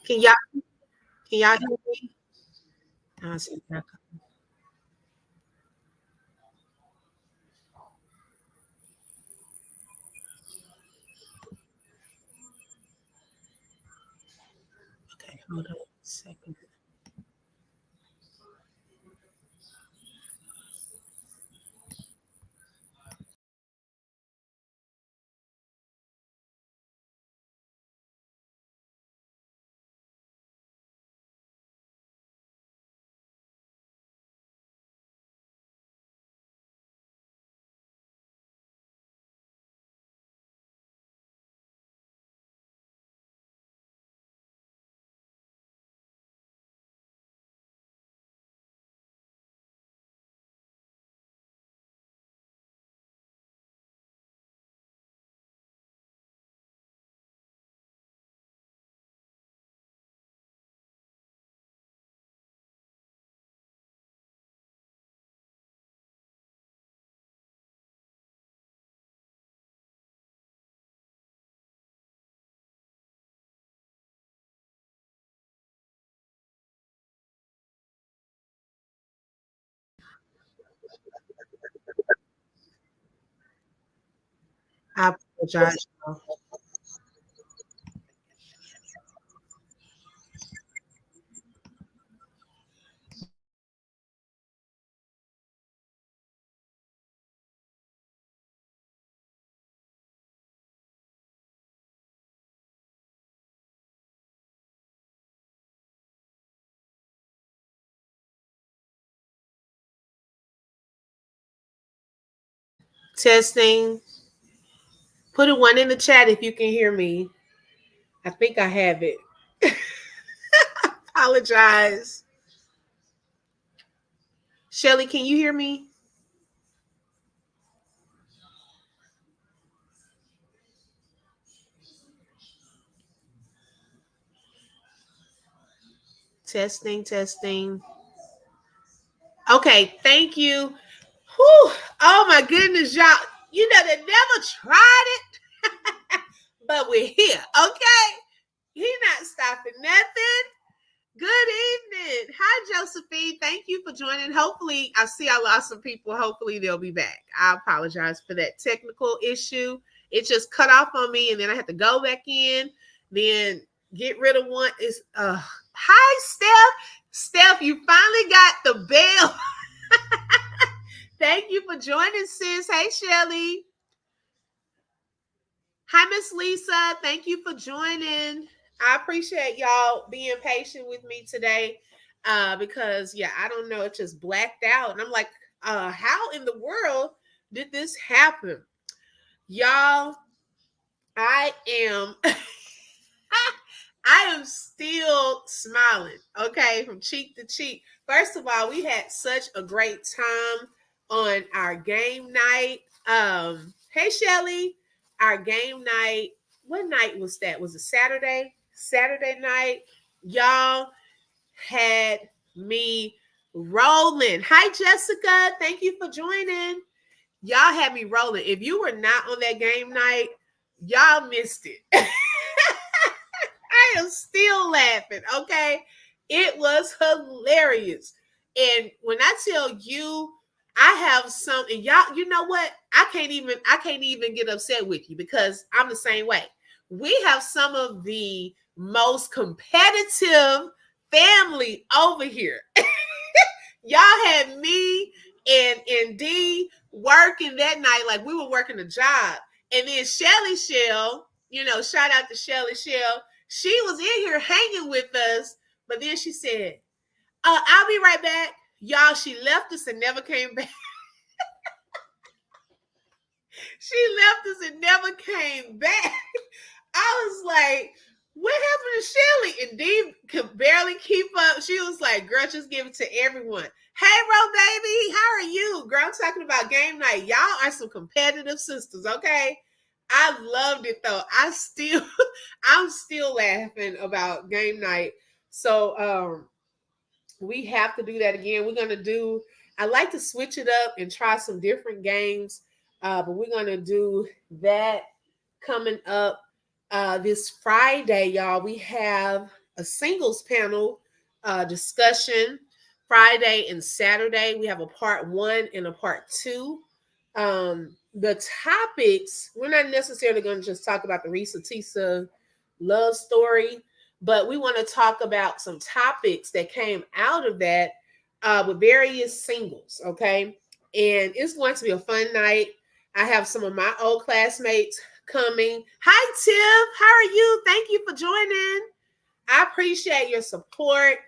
Can y'all hear me? I see. Okay, hold on a second. I apologize, y'all. Testing. Put a one in the chat if you can hear me. I think I have it. Apologize. Shelly, can you hear me? Testing, testing. Okay, thank you. Whew. Oh my goodness, y'all. You know, they never tried it, but we're here, okay? He not stopping nothing. Good evening. Hi, Josephine. Thank you for joining. Hopefully, I see I lost some people. Hopefully, they'll be back. I apologize for that technical issue. It just cut off on me, and then I had to go back in, then get rid of one. Is hi, Steph. Steph, you finally got the bell. Thank you for joining, sis. Hey, Shelly. Hi, Miss Lisa. Thank you for joining. I appreciate y'all being patient with me today. Because yeah, I don't know, it just blacked out. And I'm like, how in the world did this happen? Y'all, I am I am still smiling, okay, from cheek to cheek. First of all, we had such a great time on our game night. Hey Shelly, our game night. What night was that? Was it Saturday? Saturday night. Y'all had me rolling. Hi Jessica, thank you for joining. Y'all had me rolling. If you were not on that game night, y'all missed it. I am still laughing. Okay. It was hilarious. And when I tell you, I have some, and y'all, you know what? I can't even get upset with you because I'm the same way. We have some of the most competitive family over here. Y'all had me and D working that night like we were working a job. And then Shelly Shell, shout out to Shelly Shell. She was in here hanging with us, but then she said, I'll be right back. Y'all, she left us and never came back. She left us and never came back. I was like, what happened to Shelly? And Dee could barely keep up. She was like, girl, just give it to everyone. Hey, Ro baby, how are you? Girl, I'm talking about game night. Y'all are some competitive sisters, okay? I loved it though. I'm still laughing about game night. So we have to do that again. I like to switch it up and try some different games. But we're gonna do that coming up this Friday, y'all. We have a singles panel discussion Friday and Saturday. We have a part 1 and a part 2. The topics, we're not necessarily going to just talk about the Reesa Teesa love story, but we want to talk about some topics that came out of that with various singles, okay? And it's going to be a fun night. I have some of my old classmates coming. Hi, Tiff. How are you? Thank you for joining. I appreciate your support.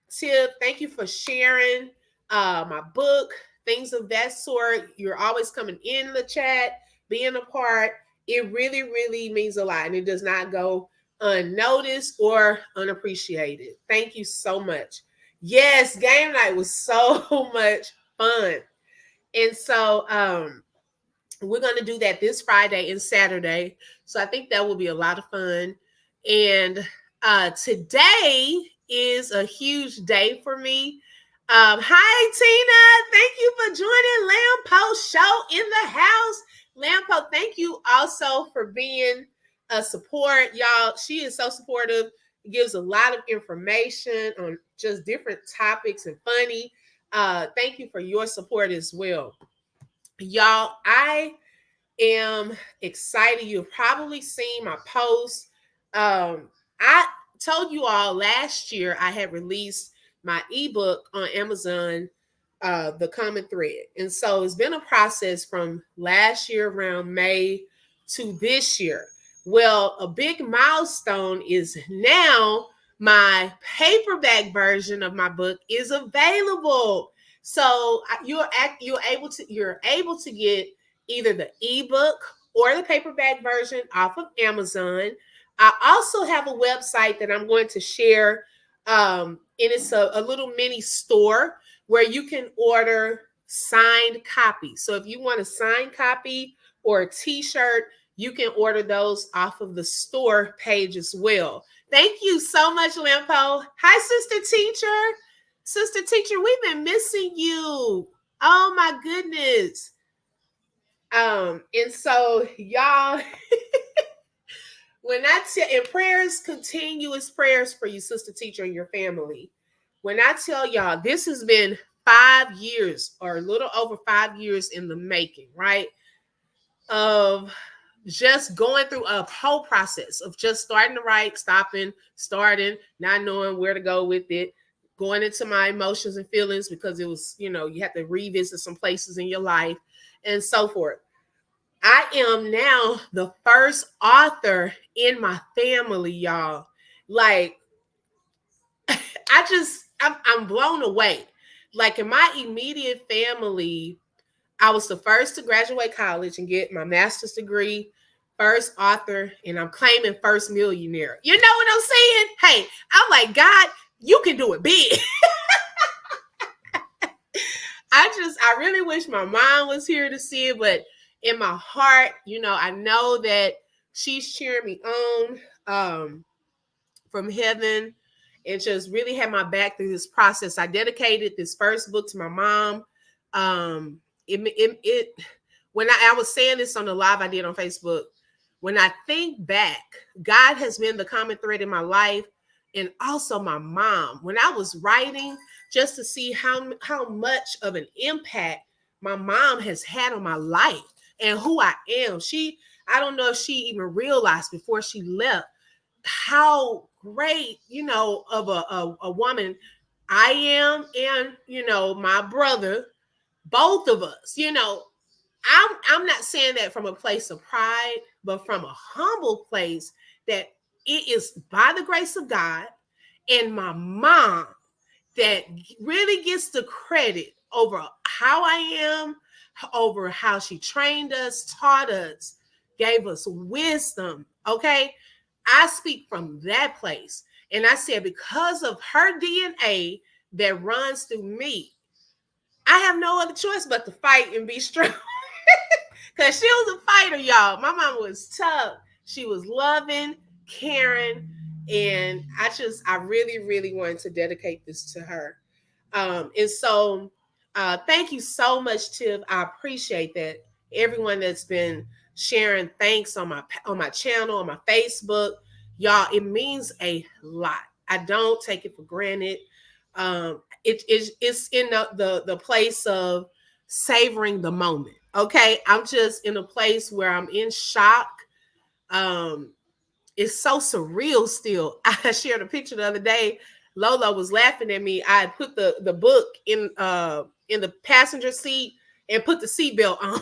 Tiff, thank you for sharing my book, things of that sort. You're always coming in the chat, being a part. It really, really means a lot, and it does not go unnoticed or unappreciated. Thank you so much. Yes, game night was so much fun. And so we're going to do that this Friday and Saturday. So I think that will be a lot of fun. And today is a huge day for me. Hi, Tina. Thank you for joining Lampo Show in the house. Lampo, thank you also for being a support. Y'all, she is so supportive. Gives a lot of information on just different topics and funny. Thank you for your support as well. Y'all, I am excited. You've probably seen my post. I told you all last year I had released my ebook on Amazon, The Common Thread. And so it's been a process from last year around May to this year. Well, a big milestone is now my paperback version of my book is available. So you're able to get either the ebook or the paperback version off of Amazon. I also have a website that I'm going to share. And it's a little mini store where you can order signed copies. So if you want a signed copy or a t-shirt, you can order those off of the store page as well. Thank you so much, Lampo. Hi, Sister Teacher. Sister Teacher, we've been missing you. Oh my goodness. And so y'all, when I tell in prayers, continuous prayers for you, Sister Teacher, and your family. When I tell y'all, this has been 5 years or a little over 5 years in the making, right? Of just going through a whole process of just starting to write, stopping, starting, not knowing where to go with it, going into my emotions and feelings because it was, you have to revisit some places in your life and so forth. I am now the first author in my family, y'all. Like, I'm blown away. Like in my immediate family, I was the first to graduate college and get my master's degree, first author, and I'm claiming first millionaire. You know what I'm saying? Hey, I'm like, God, you can do it big. I really wish my mom was here to see it, but in my heart, I know that she's cheering me on from heaven and just really had my back through this process. I dedicated this first book to my mom. When I was saying this on the live I did on Facebook, when I think back, God has been the common thread in my life and also my mom. When I was writing, just to see how much of an impact my mom has had on my life and who I am. I don't know if she even realized before she left how great, of a woman I am and, my brother, both of us, I'm not saying that from a place of pride, but from a humble place that it is by the grace of God and my mom that really gets the credit over how I am, over how she trained us, taught us, gave us wisdom. Okay. I speak from that place. And I said, because of her DNA that runs through me, I have no other choice but to fight and be strong. Because she was a fighter, y'all. My mom was tough. She was loving, caring. And I really, really wanted to dedicate this to her. And so thank you so much, Tiff. I appreciate that. Everyone that's been sharing thanks on my channel, on my Facebook. Y'all, it means a lot. I don't take it for granted. It's in the place of savoring the moment. Okay, I'm just in a place where I'm in shock. Um, it's so surreal still. I shared a picture the other day. Lola was laughing at me. I put the book in the passenger seat and put the seatbelt on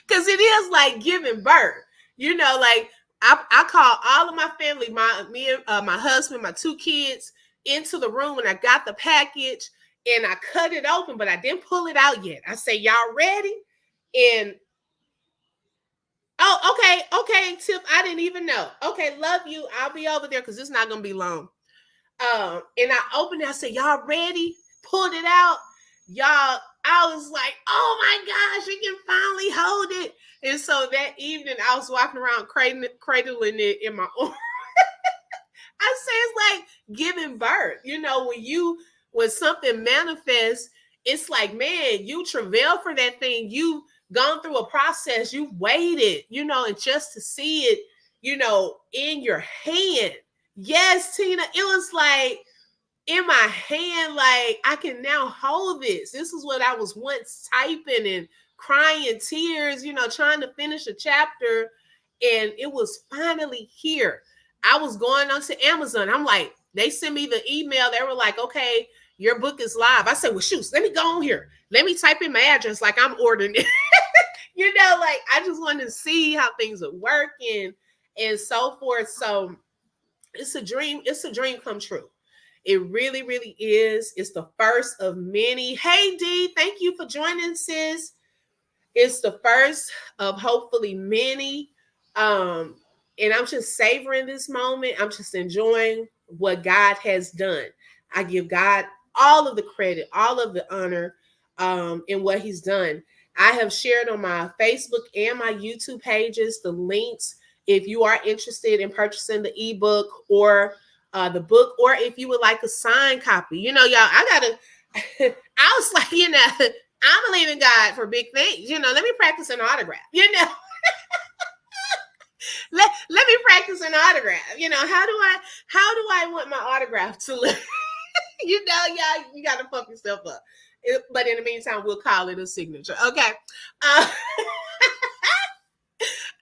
because it is like giving birth. You know, like I called all of my family, me and my husband, my two kids into the room, and I got the package and I cut it open, but I didn't pull it out yet. I say, "Y'all ready?" And oh, okay, Tip. I didn't even know. Okay, love you. I'll be over there because it's not gonna be long. And I opened it. I said, "Y'all ready?" Pulled it out. Y'all, I was like, "Oh my gosh, we can finally hold it." And so that evening, I was walking around cradling it in my arms. I say it's like giving birth. You know, when something manifests, it's like, man, you travail for that thing. You've gone through a process. You've waited, you know, and just to see it, you know, in your hand. Yes, Tina, it was like in my hand, like I can now hold this. This is what I was once typing and crying tears, you know, trying to finish a chapter. And it was finally here. I was going onto Amazon. I'm like, they sent me the email. They were like, okay, your book is live. I said, well, shoot, let me go on here. Let me type in my address like I'm ordering it. You know, like I just wanted to see how things are working and so forth. So it's a dream. It's a dream come true. It really, really is. It's the first of many. Hey, Dee, thank you for joining, sis. It's the first of hopefully many. And I'm just savoring this moment. I'm just enjoying what God has done. I give God all of the credit, all of the honor in what he's done. I have shared on my Facebook and my YouTube pages the links if you are interested in purchasing the ebook or the book, or if you would like a signed copy. You know, y'all, I was like, you know, I'm believing God for big things. You know, let me practice an autograph. You know, let me practice an autograph. You know, how do I want my autograph to look? You know, y'all, you got to pump yourself up. But in the meantime, we'll call it a signature. Okay.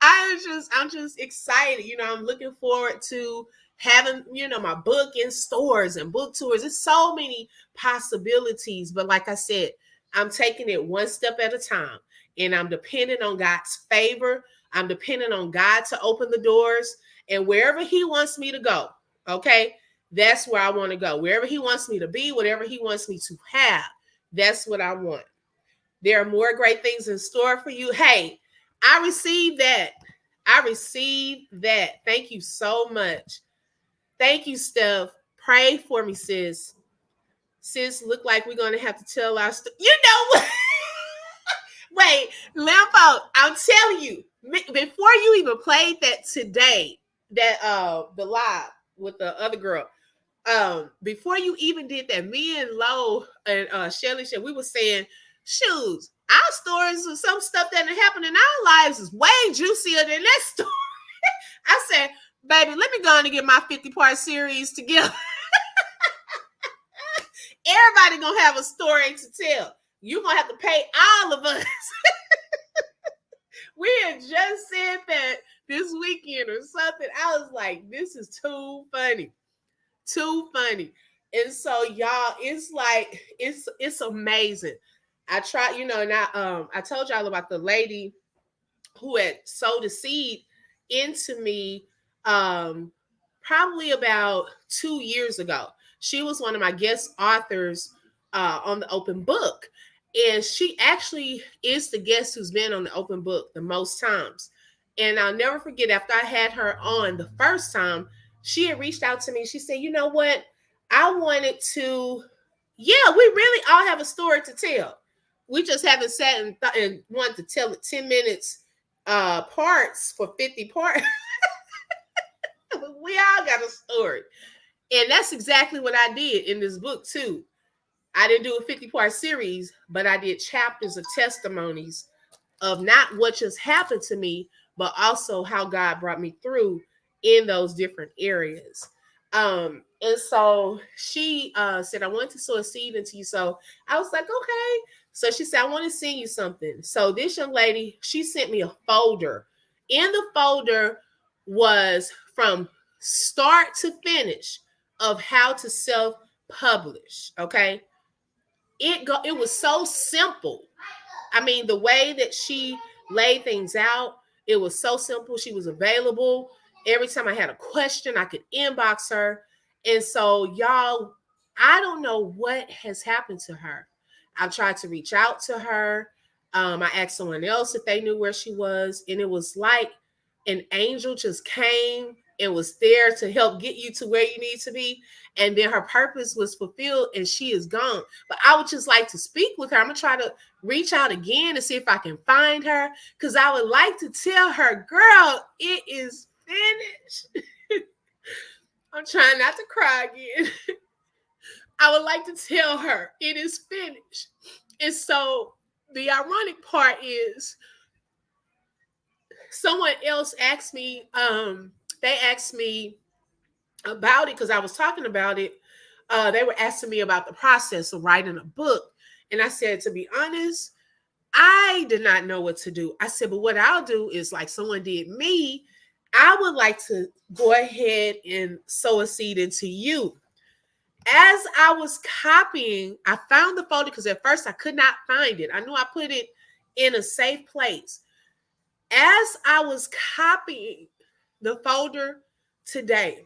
I'm just excited. You know, I'm looking forward to having, you know, my book in stores and book tours. There's so many possibilities. But like I said, I'm taking it one step at a time, and I'm dependent on God's favor. I'm dependent on God to open the doors, and wherever he wants me to go, okay, that's where I want to go. Wherever he wants me to be, whatever he wants me to have, that's what I want. There are more great things in store for you. Hey, I received that. I received that. Thank you so much. Thank you, Steph. Pray for me, sis. Sis, look like we're going to have to tell our story. You know what? Wait, Lampo, I'm telling you, before you even played that today, that the live with the other girl, before you even did that, me and Lo and Shelly said, we were saying, shoes, our stories of some stuff that happened in our lives is way juicier than that story. I said, baby, let me go on and get my 50-part series together. Everybody gonna have a story to tell. You're gonna have to pay all of us. We had just said that this weekend or something. I was like, this is too funny. Too funny. And so y'all, it's like it's amazing. I tried, you know, and I told y'all about the lady who had sowed a seed into me probably about 2 years ago. She was one of my guest authors on the open book. And she actually is the guest who's been on the open book the most times. And I'll never forget, after I had her on the first time, she had reached out to me. She said, you know what? I wanted to, yeah, we really all have a story to tell. We just haven't sat and wanted to tell it 10 minutes parts for 50 parts. We all got a story. And that's exactly what I did in this book too. I didn't do a 50-part series, but I did chapters of testimonies of not what just happened to me, but also how God brought me through in those different areas. And so she said, I want to sow a seed into you. So I was like, okay. So she said, I want to send you something. So this young lady, she sent me a folder. In the folder was from start to finish of how to self-publish. Okay. It was so simple. I mean, the way that she laid things out, it was so simple. She was available. Every time I had a question, I could inbox her. And so, y'all, I don't know what has happened to her. I've tried to reach out to her. I asked someone else if they knew where she was. And it was like an angel just came and was there to help get you to where you need to be. And then her purpose was fulfilled and she is gone. But I would just like to speak with her. I'm going to try to reach out again to see if I can find her, because I would like to tell her, girl, it is finished. I'm trying not to cry again. I would like to tell her it is finished. And so the ironic part is someone else asked me, they asked me about it because I was talking about it. They were asking me about the process of writing a book. And I said, to be honest, I did not know what to do. I said, but what I'll do is like someone did me, I would like to go ahead and sow a seed into you. As I was copying, I found the folder because at first I could not find it. I knew I put it in a safe place. As I was copying the folder today,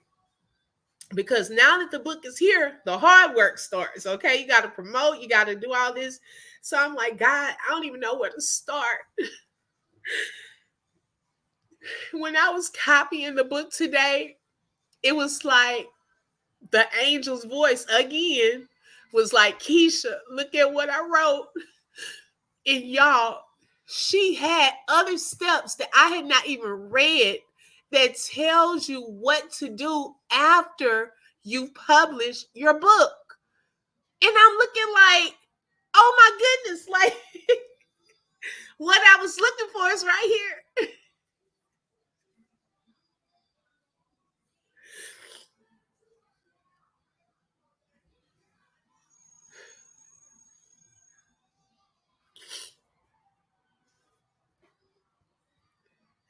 because now that the book is here, the hard work starts. Okay, you got to promote, you got to do all this. So I'm like, God, I don't even know where to start. When I was copying the book today, it was like the angel's voice again was like, Keisha, look at what I wrote. And y'all, she had other steps that I had not even read that tells you what to do after you publish your book. And I'm looking like, oh my goodness, like what I was looking for is right here.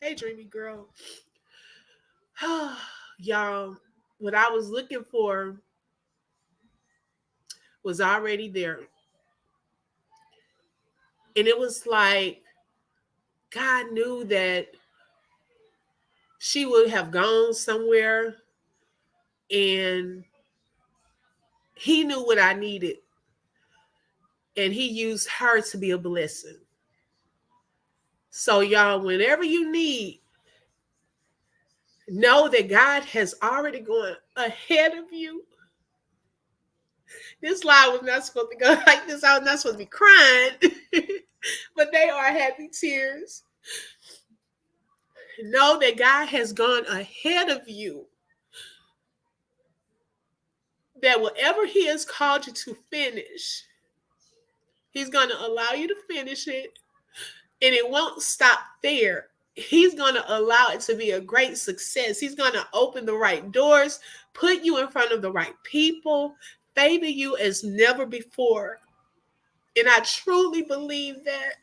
Hey, dreamy girl. Y'all, what I was looking for was already there. And it was like God knew that she would have gone somewhere and he knew what I needed. And he used her to be a blessing. So, y'all, whenever you need, know that God has already gone ahead of you. This slide was not supposed to go like this. I was not supposed to be crying, but they are happy tears. Know that God has gone ahead of you. That whatever He has called you to finish, He's going to allow you to finish it. And it won't stop there. He's going to allow it to be a great success. He's going to open the right doors, put you in front of the right people, favor you as never before. And I truly believe that.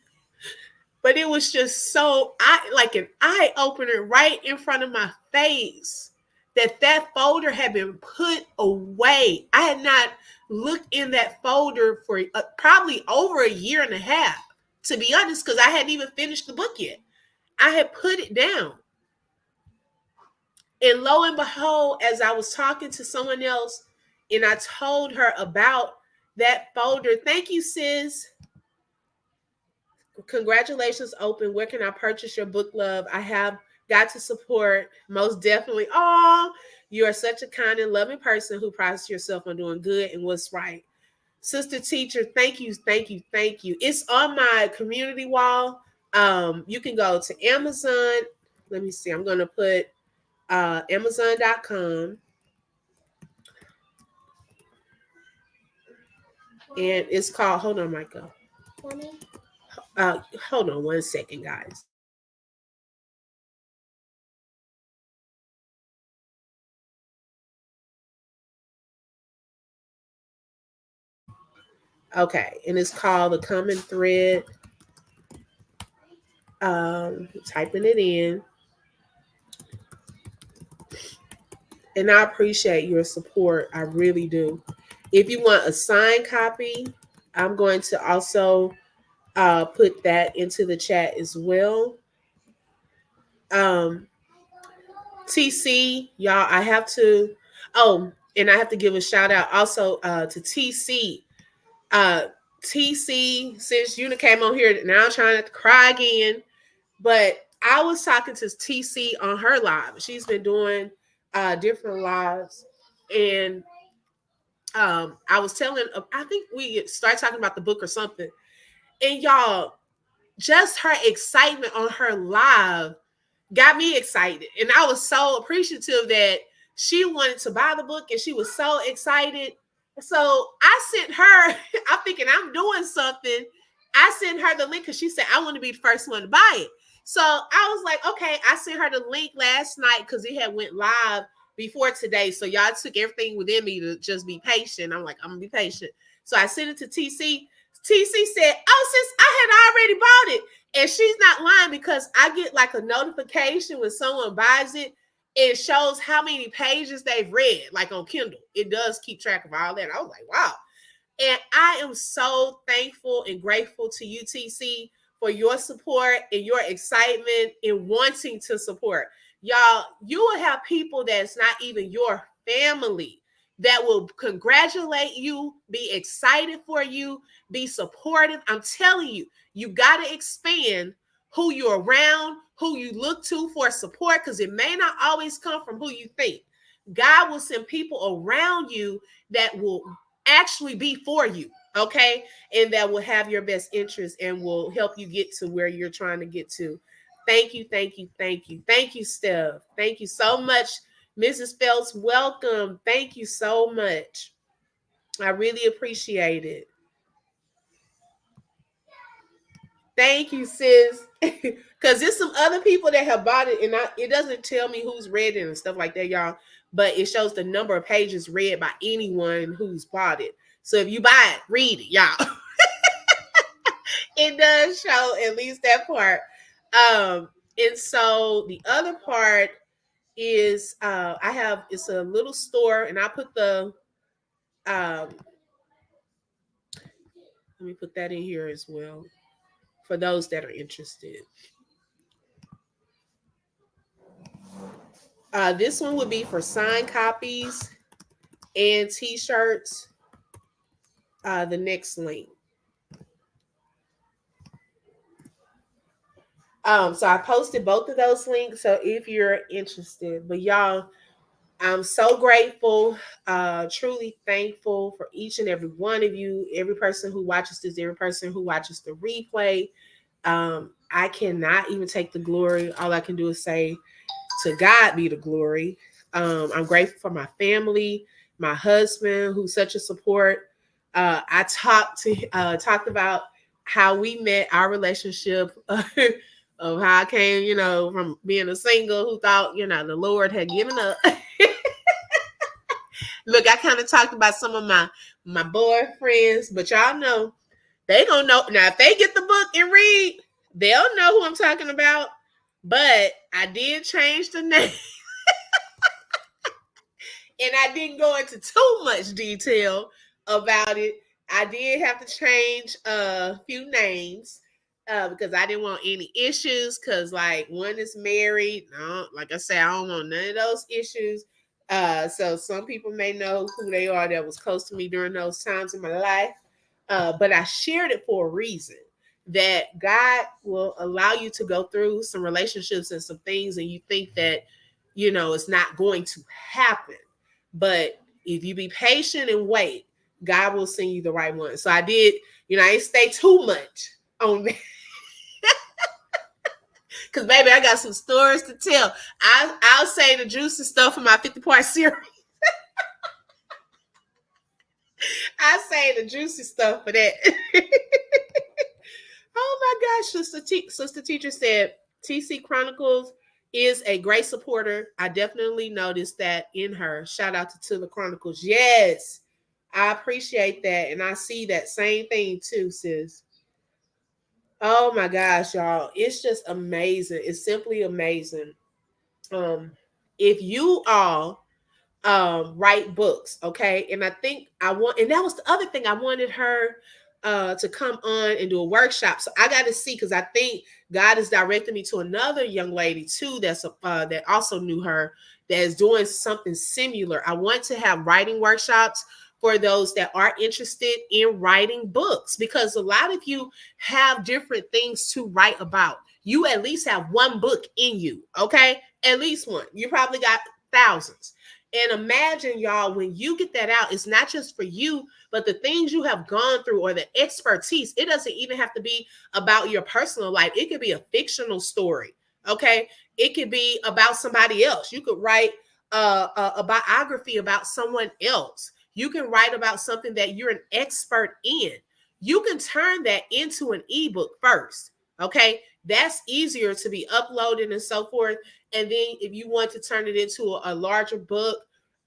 But it was just so like an eye opener right in front of my face that folder had been put away. I had not looked in that folder for probably over a year and a half, to be honest, because I hadn't even finished the book yet. I had put it down. And lo and behold, as I was talking to someone else and I told her about that folder, thank you, sis. Congratulations, Open. Where can I purchase your book, love? I have got to support, most definitely. Oh, you are such a kind and loving person who prides yourself on doing good and what's right. Sister Teacher, thank you, thank you, thank you. It's on my community wall. You can go to Amazon. Let me see. I'm going to put Amazon.com. And it's called, hold on, Michael. Hold on one second, guys. Okay, and it's called The Common Thread. Typing it in. And I appreciate your support. I really do. If you want a signed copy, I'm going to also put that into the chat as well. Um, TC, y'all, I have to. Oh, and I have to give a shout out also to TC. Uh, TC, since Una came on here, now I'm trying not to cry again. But I was talking to TC on her live. She's been doing different lives, and I was telling. I think we started talking about the book or something, and y'all, just her excitement on her live got me excited. And I was so appreciative that she wanted to buy the book and she was so excited. So I sent her, I'm thinking I'm doing something. I sent her the link because she said, I want to be the first one to buy it. So I was like, okay, I sent her the link last night because it had went live before today. So y'all took everything within me to just be patient. I'm like, I'm going to be patient. So I sent it to TC. TC said, oh, sis, I had already bought it. And she's not lying because I get like a notification when someone buys it. It shows how many pages they've read, like on Kindle. It does keep track of all that. I was like, wow. And I am so thankful and grateful to UTC for your support and your excitement in wanting to support. Y'all, you will have people that's not even your family that will congratulate you, be excited for you, be supportive. I'm telling you, you got to expand who you're around, who you look to for support, because it may not always come from who you think. God will send people around you that will actually be for you, okay? And that will have your best interest and will help you get to where you're trying to get to. Thank you, thank you, thank you. Thank you, Steph. Thank you so much, Mrs. Phelps. Welcome. Thank you so much. I really appreciate it. Thank you, sis. Because there's some other people that have bought it, and it doesn't tell me who's read it and stuff like that, y'all. But it shows the number of pages read by anyone who's bought it. So if you buy it, read it, y'all. It does show at least that part. And so the other part is it's a little store, and I put the let me put that in here as well for those that are interested. This one would be for signed copies and t-shirts. The next link. So I posted both of those links. So if you're interested, but y'all, I'm so grateful, truly thankful for each and every one of you, every person who watches this, every person who watches the replay. I cannot even take the glory. All I can do is say, to God be the glory. I'm grateful for my family, my husband, who's such a support. I talked about how we met, our relationship, of how I came, from being a single who thought, the Lord had given up. Look, I kind of talked about some of my boyfriends, but y'all know they gonna know now. If they get the book and read, they'll know who I'm talking about. But I did change the name. And I didn't go into too much detail about it. I did have to change a few names because I didn't want any issues. Because like one is married, no, like I said, I don't want none of those issues. So some people may know who they are that was close to me during those times in my life. But I shared it for a reason. That God will allow you to go through some relationships and some things, and you think that it's not going to happen. But if you be patient and wait, God will send you the right one. So I did, I didn't stay too much on that. Because, baby, I got some stories to tell. I'll say the juicy stuff for my 50-part series. I say the juicy stuff for that. Oh, my gosh. Sister Teacher said, TC Chronicles is a great supporter. I definitely noticed that in her. Shout out to the Chronicles. Yes. I appreciate that. And I see that same thing too, sis. Oh my gosh, y'all. It's just amazing. It's simply amazing. Um, if you all write books, okay, and I think I want, and that was the other thing, I wanted her to come on and do a workshop. So I got to see, because I think God is directing me to another young lady too that's that also knew her, that is doing something similar. I want to have writing workshops for those that are interested in writing books, because a lot of you have different things to write about. You at least have one book in you, okay? At least one. You probably got thousands. And imagine, y'all, when you get that out, it's not just for you, but the things you have gone through or the expertise. It doesn't even have to be about your personal life. It could be a fictional story. Okay. It could be about somebody else. You could write a biography about someone else. You can write about something that you're an expert in. You can turn that into an ebook first. Okay. That's easier to be uploaded and so forth. And then if you want to turn it into a larger book,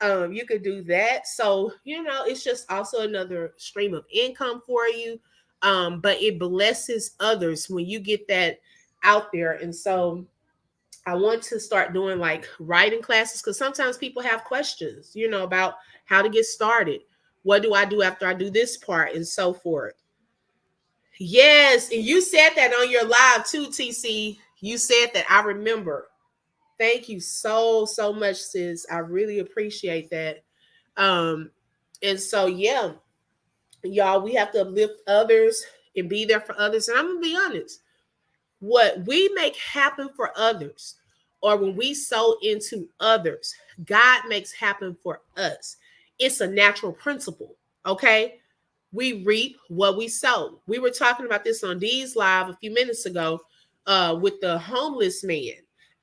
you could do that. So, it's just also another stream of income for you. But it blesses others when you get that out there. And so I want to start doing like writing classes, because sometimes people have questions, about how to get started. What do I do after I do this part and so forth? Yes, and you said that on your live too, TC. You said that. I remember. Thank you so much, sis. I really appreciate that. Um, and so yeah, y'all, we have to uplift others and be there for others. And I'm gonna be honest, what we make happen for others, or when we sow into others, God makes happen for us. It's a natural principle. Okay. We reap what we sow. We were talking about this on Dee's Live a few minutes ago with the homeless man,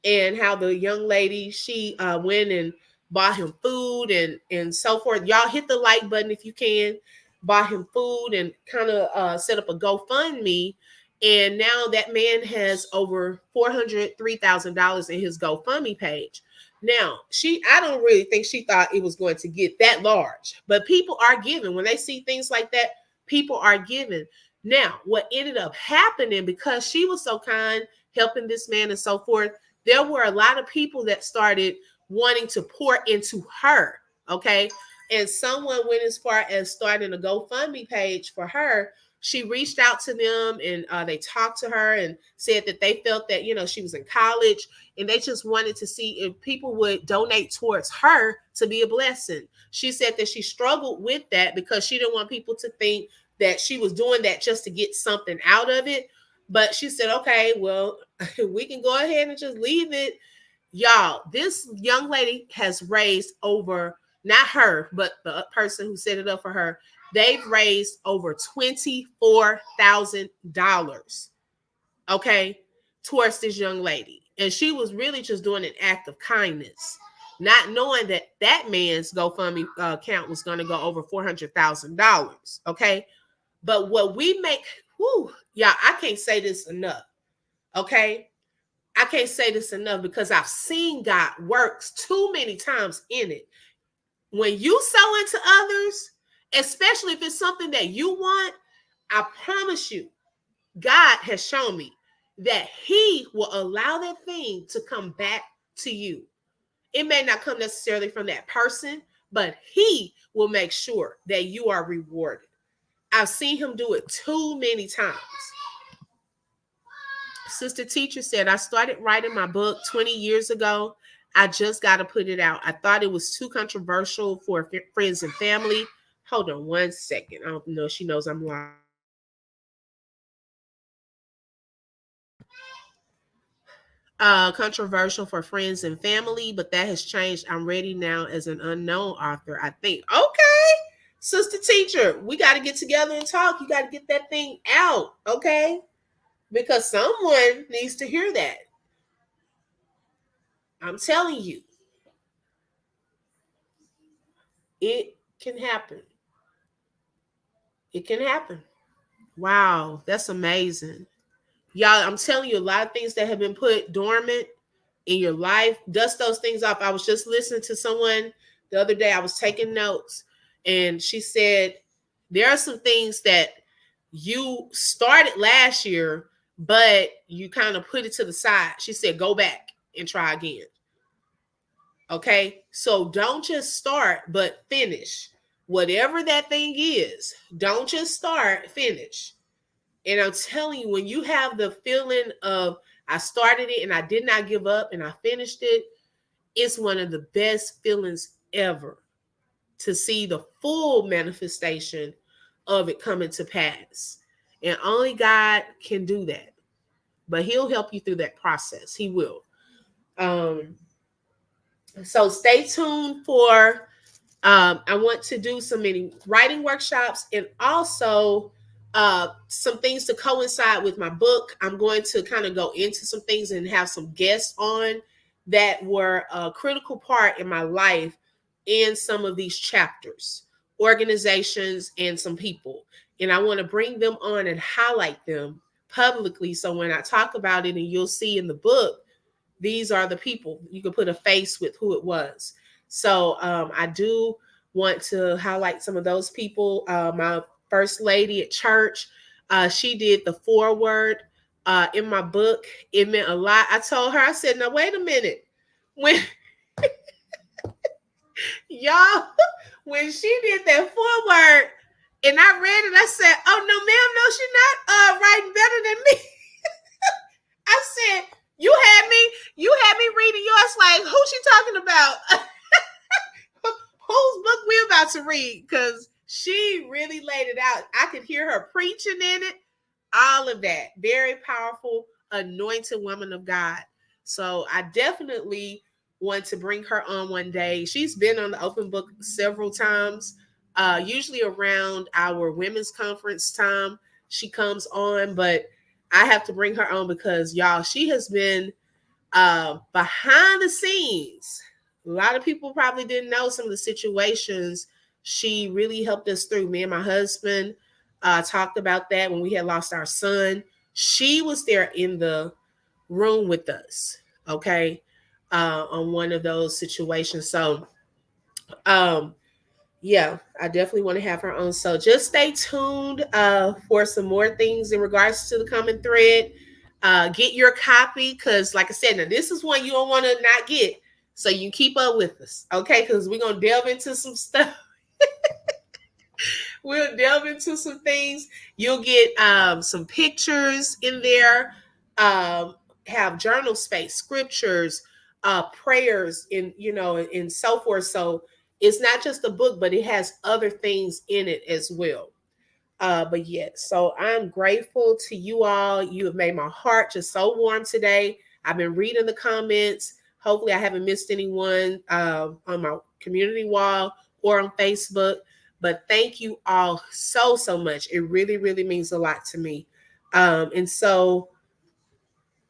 and how the young lady, she went and bought him food and so forth. Y'all hit the like button if you can. Bought him food and kind of set up a GoFundMe. And now that man has over $403,000 in his GoFundMe page. Now, I don't really think she thought it was going to get that large, but people are giving. When they see things like that, people are giving. Now, what ended up happening, because she was so kind, helping this man and so forth, there were a lot of people that started wanting to pour into her. Okay. And someone went as far as starting a GoFundMe page for her. She reached out to them, and they talked to her and said that they felt that, she was in college, and they just wanted to see if people would donate towards her to be a blessing. She said that she struggled with that because she didn't want people to think that she was doing that just to get something out of it. But she said, okay, well, we can go ahead and just leave it. Y'all, this young lady has raised over, not her, but the person who set it up for her, they've raised over $24,000, okay, towards this young lady. And she was really just doing an act of kindness, not knowing that that man's GoFundMe account was going to go over $400,000, okay? But what we make, yeah, I can't say this enough, okay? I can't say this enough, because I've seen God works too many times in it. When you sow into others, especially if it's something that you want, I promise you, God has shown me that He will allow that thing to come back to you. It may not come necessarily from that person, but He will make sure that you are rewarded. I've seen Him do it too many times. Sister Teacher said, I started writing my book 20 years ago. I just got to put it out. I thought it was too controversial for friends and family. Hold on one second. I don't know if she knows I'm live. Controversial for friends and family, but that has changed. I'm ready now as an unknown author, I think. Okay, Sister Teacher, we got to get together and talk. You got to get that thing out, okay? Because someone needs to hear that. I'm telling you, it can happen. It can happen. Wow, that's amazing. Y'all, I'm telling you, a lot of things that have been put dormant in your life, dust those things off. I was just listening to someone the other day. I was taking notes, And she said, there are some things that you started last year, but you kind of put it to the side. She said, go back and try again. Okay. So don't just start, but finish. Whatever that thing is, don't just start, finish. And I'm telling you, when you have the feeling of, I started it and I did not give up and I finished it, it's one of the best feelings ever to see the full manifestation of it coming to pass. And only God can do that. But he'll help you through that process. He will. So stay tuned for I want to do some many writing workshops and also some things to coincide with my book. I'm going to kind of go into some things and have some guests on that were a critical part in my life in some of these chapters, organizations, and some people. And I want to bring them on and highlight them publicly. So when I talk about it, and you'll see in the book, these are the people. You can put a face with who it was. So I do want to highlight some of those people. My first lady at church, she did the foreword in my book. It meant a lot. I told her, I said, now wait a minute. When y'all, when she did that foreword and I read it, I said, oh no, ma'am, no, she's not writing better than me. I said, you had me reading yours like, who's she talking about? Whose book we about to read? Because she really laid it out. I could hear her preaching in it. All of that. Very powerful, anointed woman of God. So I definitely want to bring her on one day. She's been on the open book several times, usually around our women's conference time. She comes on, but I have to bring her on because, y'all, she has been behind the scenes. A lot of people probably didn't know some of the situations she really helped us through. Me and my husband talked about that when we had lost our son. She was there in the room with us, okay, on one of those situations. So, yeah, I definitely want to have her on. So just stay tuned for some more things in regards to the common thread. Get your copy because, like I said, now this is one you don't want to not get. So you can keep up with us, okay? Because we're going to delve into some stuff. We'll delve into some things. You'll get some pictures in there, have journal space, scriptures, prayers, and so forth. So it's not just a book, but it has other things in it as well. But yes, so I'm grateful to you all. You have made my heart just so warm today. I've been reading the comments. Hopefully, I haven't missed anyone on my community wall or on Facebook. But thank you all so, so much. It really, really means a lot to me. And so,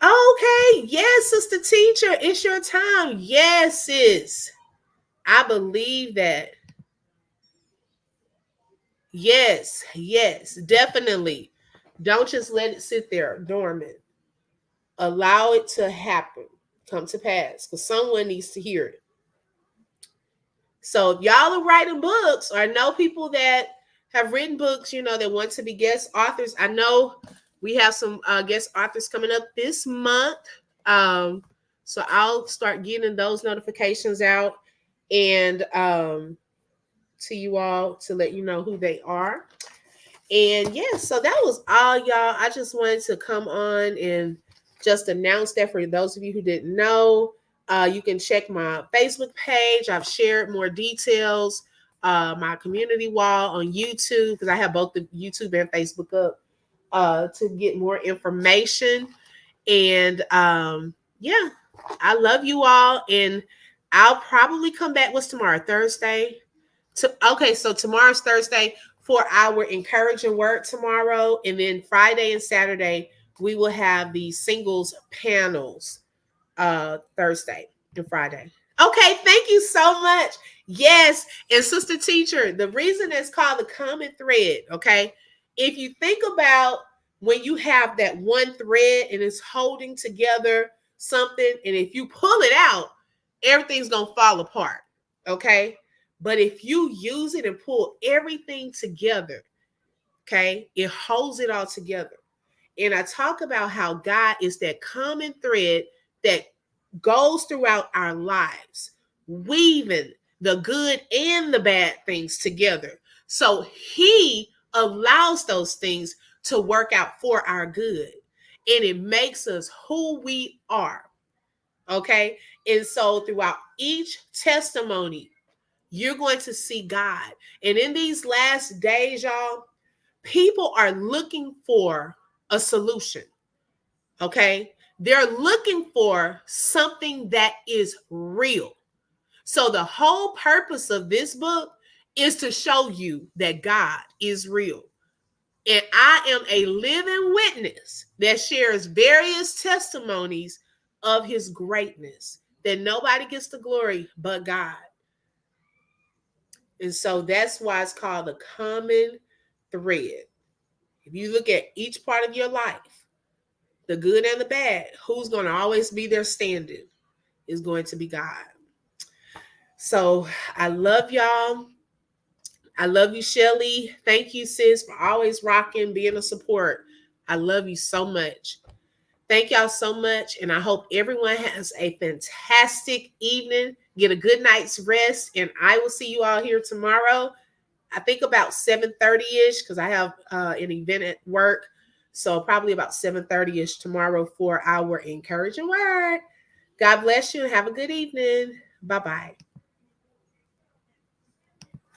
okay. Yes, Sister Teacher, it's your time. Yes, sis. I believe that. Yes, yes, definitely. Don't just let it sit there dormant. Allow it to happen, come to pass, because someone needs to hear it. So if y'all are writing books or know people that have written books, that want to be guest authors, I know we have some guest authors coming up this month. So I'll start getting those notifications out and to you all to let you know who they are. And yeah, so that was all, y'all. I just wanted to come on and just announce that for those of you who didn't know. You can check my Facebook page. I've shared more details. My community wall on YouTube, because I have both the YouTube and Facebook up to get more information. And yeah, I love you all. And I'll probably come back. What's tomorrow? Thursday? Okay, so tomorrow's Thursday for our encouraging word tomorrow. And then Friday and Saturday, we will have the singles panels Thursday and Friday. Okay, thank you so much. Yes, and Sister Teacher, the reason it's called the common thread, okay? If you think about when you have that one thread and it's holding together something, and if you pull it out, everything's going to fall apart, okay? But if you use it and pull everything together, okay, it holds it all together. And I talk about how God is that common thread that goes throughout our lives, weaving the good and the bad things together. So he allows those things to work out for our good. And it makes us who we are. Okay. And so throughout each testimony, you're going to see God. And in these last days, y'all, people are looking for a solution. Okay. They're looking for something that is real. So the whole purpose of this book is to show you that God is real. And I am a living witness that shares various testimonies of his greatness, that nobody gets the glory but God. And so that's why it's called the common thread. If you look at each part of your life, the good and the bad, who's going to always be there standing is going to be God. So I love y'all. I love you, Shelly. Thank you, sis, for always rocking, being a support. I love you so much. Thank y'all so much. And I hope everyone has a fantastic evening. Get a good night's rest. And I will see you all here tomorrow. I think about 7:30-ish, because I have an event at work. So probably about 7:30-ish tomorrow for our encouraging word. God bless you and have a good evening. Bye-bye.